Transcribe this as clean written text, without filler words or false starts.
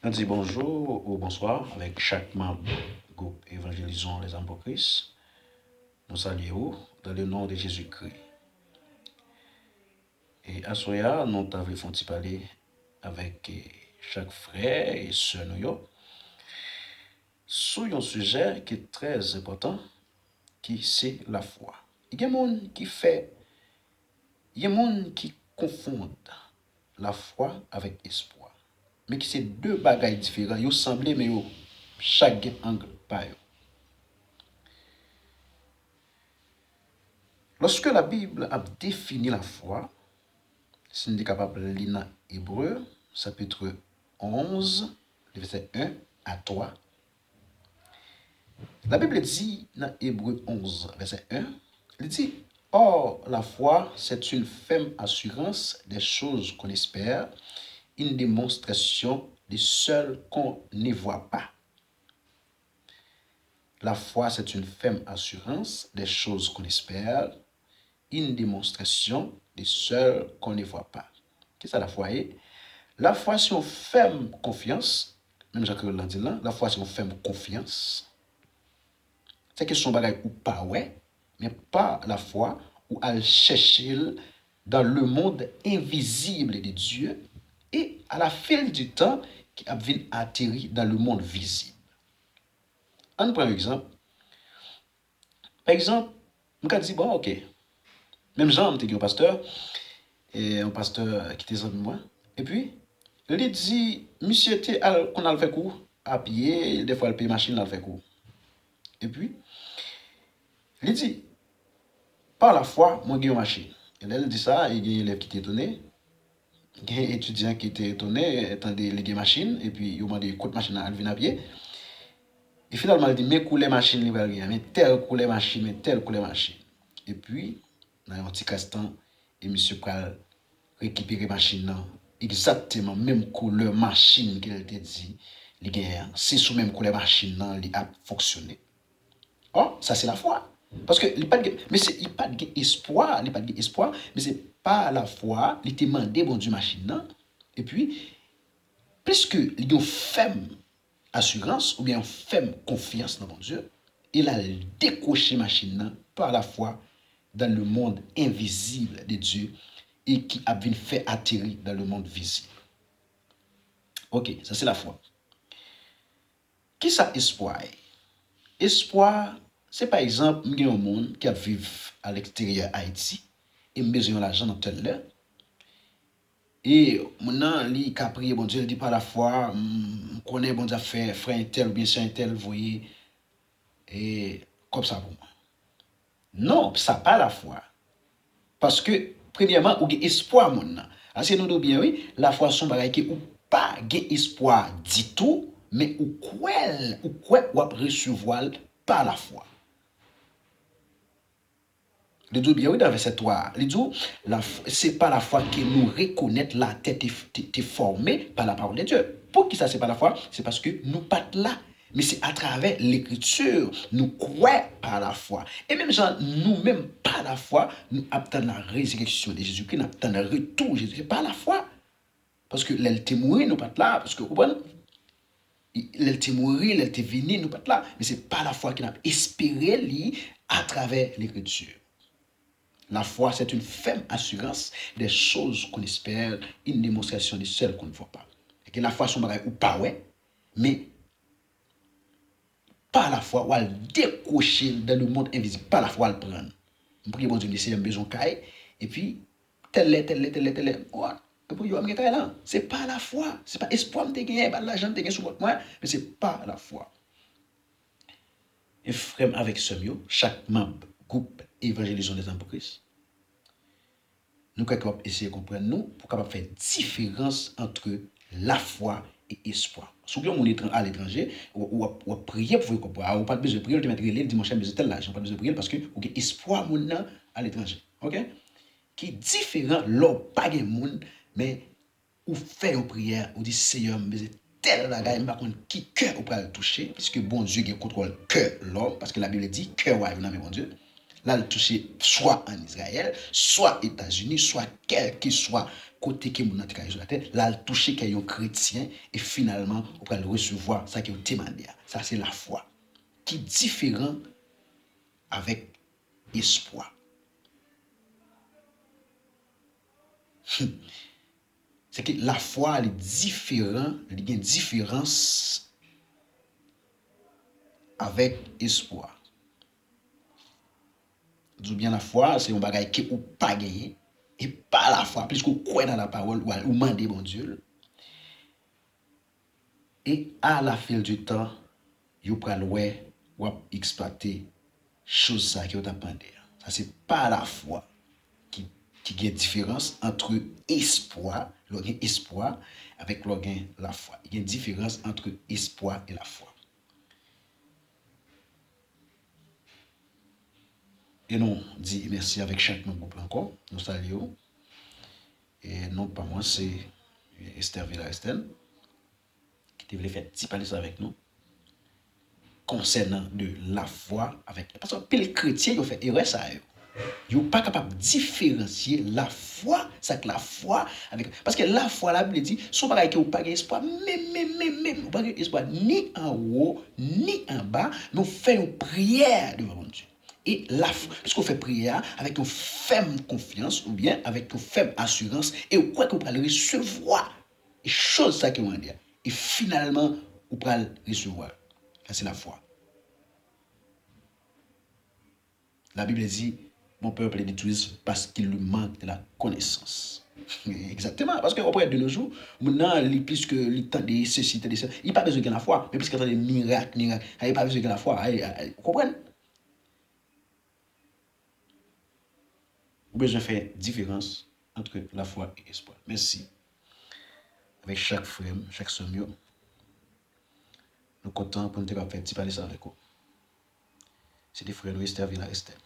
On dit bonjour ou bonsoir avec chaque membre du groupe Évangélisons les âmes pour Christ. Nous saluons dans le nom de Jésus-Christ. Et à Soya, nous t'avons fait parler avec chaque frère et sœur nous sur un sujet qui est très important, qui c'est la foi. Il y a des gens qui confondent la foi avec espoir. Mais qui c'est deux bagages différents. Ils semblent, mais chaque angle pas. Lorsque la Bible a défini la foi, si nous sommes capables de lire dans Hébreu, chapitre 11, verset 1 à 3, la Bible dit dans Hébreu 11, verset 1, il dit, or, la foi, c'est une ferme assurance des choses qu'on espère, une démonstration des seules qu'on ne voit pas. La foi, c'est une ferme assurance des choses qu'on espère, une démonstration des seules qu'on ne voit pas. Qu'est-ce que la foi est? La foi, c'est une ferme confiance. Même Jacques l'a dit là, la foi, c'est une ferme confiance. C'est question de bagaille ou pas, ouais, mais pas la foi ou à chercher dans le monde invisible de Dieu et à la fin du temps qui a venu atterrir dans le monde visible. On prend un exemple. Par exemple, je dis, bon, ok, même Jean, je un pasteur, et un pasteur qui était avec moi, et puis, il dit, monsieur, qu'on a le fait court, à pied, des fois, il paye machine, il a le fait court. Et puis, il dit, par la foi, moi, j'ai une machine. Et là, il dit ça, il y a un élève qui était étonné, il y a un étudiant qui était étonné, étant des machines, et puis, il m'a dit, écoute, machine, elle vient à pied. Et finalement, il dit, mais couler machine, il va rien, mais tel couler machine, mais tel couler machine. Et puis, dans un petit castan, et monsieur Pral récupérer machine, exactement même couleur machine qu'elle te dit, c'est sous même couleur machine, il a fonctionné. Oh, ça c'est la foi. Parce que il pas de, mais c'est il pas d'espoir, il pas d'espoir, mais c'est pas la foi, il te demandé bon Dieu machine et puis puisque il y a une ferme assurance ou bien une ferme confiance dans bon Dieu, il a décoché machine par la foi dans le monde invisible de Dieu et qui a bien fait atterrir dans le monde visible. Ok, ça c'est la foi. Qui ça espoir? Espoir, c'est par exemple, il y a un monde qui vit à l'extérieur Haïti et besoin l'argent dans tel l'heure. Et maintenant, il a prié, bon Dieu, il dit par la foi, on connaît bon Dieu fait frère tel ou bien soeur tel, vous voyez, et comme ça pour moi. Non, ça pas la foi. Parce que, premièrement, on a espoir, mon nan. Assez nous bien, oui, la foi son bagay qui ou pas espoir du tout, mais ou quoi ou recevoir par la foi. Le dit bien, oui, dans verset 3, il dit, c'est pas la foi que nous reconnaître la tête est formée par la parole de Dieu. Pour qui ça, c'est pas la foi? C'est parce que nous pas là. Mais c'est à travers l'écriture, nous croyons par la foi. Et même genre, nous-mêmes, par la foi, nous attendons la résurrection de Jésus-Christ, nous attendons le retour de Jésus-Christ par la foi. Parce que l'elle mourir, nous pas là. Parce que, vous comprenez? L'elle mourir, l'elle venir, nous pas là. Mais c'est pas la foi qui n'a espéré à travers l'écriture. La foi, c'est une ferme assurance des choses qu'on espère, une démonstration de celles qu'on ne voit pas. Et que la foi, son bagage ou pas, ouais, mais pas la foi, ou elle décocher dans le monde invisible, pas la foi, elle prend. Je prie, bon Dieu, laisser un besoin caille, et puis, tel est. Et puis, yo, là. C'est pas la foi, c'est pas espoir de gagner, pas l'argent de gagner sur votre moi, mais c'est pas la foi. Et frère avec ce mieux, chaque membre, groupe, évangélisation des âmes pour Christ, nous sommes capables d'essayer de comprendre nous pour capable faire différence entre la foi et l'espoir. Si vous êtes à l'étranger, ou prier pour vous comprendre. Vous pas besoin de prier, vous mettre le dimanche, vous tel l'argent, pas besoin de prier parce que vous avez espoir à l'étranger. OK? Qui est différent, l'homme pas de monde, mais vous faites une prière, vous dites Seigneur, mais tel bagaille, par contre, qui cœur vous pouvez le toucher, puisque bon Dieu qui contrôle cœur l'homme, parce que la Bible dit cœur ouais, non mais bon Dieu. Là, le touché soit en Israël, soit États-Unis, soit quel que soit côté que mon entrée sur la terre, là, le touché qu'il y a un chrétien et finalement, on va le recevoir, ça qui est demandé. Ça, c'est la foi qui est différent avec espoir. C'est que la foi, elle est différente, il y a une différence avec espoir. Dis bien la foi, c'est un bagage qui ou pas gagné, et pas la foi, puisqu'on croit dans la parole, ou demander bon Dieu. Et à la fin du temps, vous pouvez exploiter chose ça qui vous demandé. Ça, c'est pas la foi qui a une différence entre espoir, espoir avec la foi. Il y a une différence entre espoir et la foi. Et nous disons merci avec chaque membre encore. Nous saluons. Et non pas moi, c'est Esther Villa-Esten qui devait faire petit parler ça avec nous concernant de la foi avec. Parce que les chrétiens, ils ont fait erreur ça. Ils sont pas capable de différencier la foi, ça que la foi avec. Parce que la foi, la Bible dit, son bagage qui n'a pas d'espoir, même, pas d'espoir ni en haut, ni en bas, nous faisons une prière devant mon Dieu. Et la foi, puisqu'on fait prière avec une ferme confiance ou bien avec une ferme assurance, et on croit qu'on peut recevoir les choses ça qui vont dire. Et finalement, on peut recevoir. Ça, c'est la foi. La Bible dit, mon peuple est détruit parce qu'il lui manque de la connaissance. Exactement, parce qu'auprès de nos jours, maintenant, puisque le temps de ceci, de ça, il n'y a pas besoin de la foi, mais puisqu'il y a des miracles, il n'y a pas besoin de la foi. Vous comprenez? Vous besoin de faire différence entre la foi et l'espoir. Merci. Avec chaque frère, chaque sommio, nous comptons pour nous faire petit parler ça avec vous. C'est des frères Esther Villa Esther.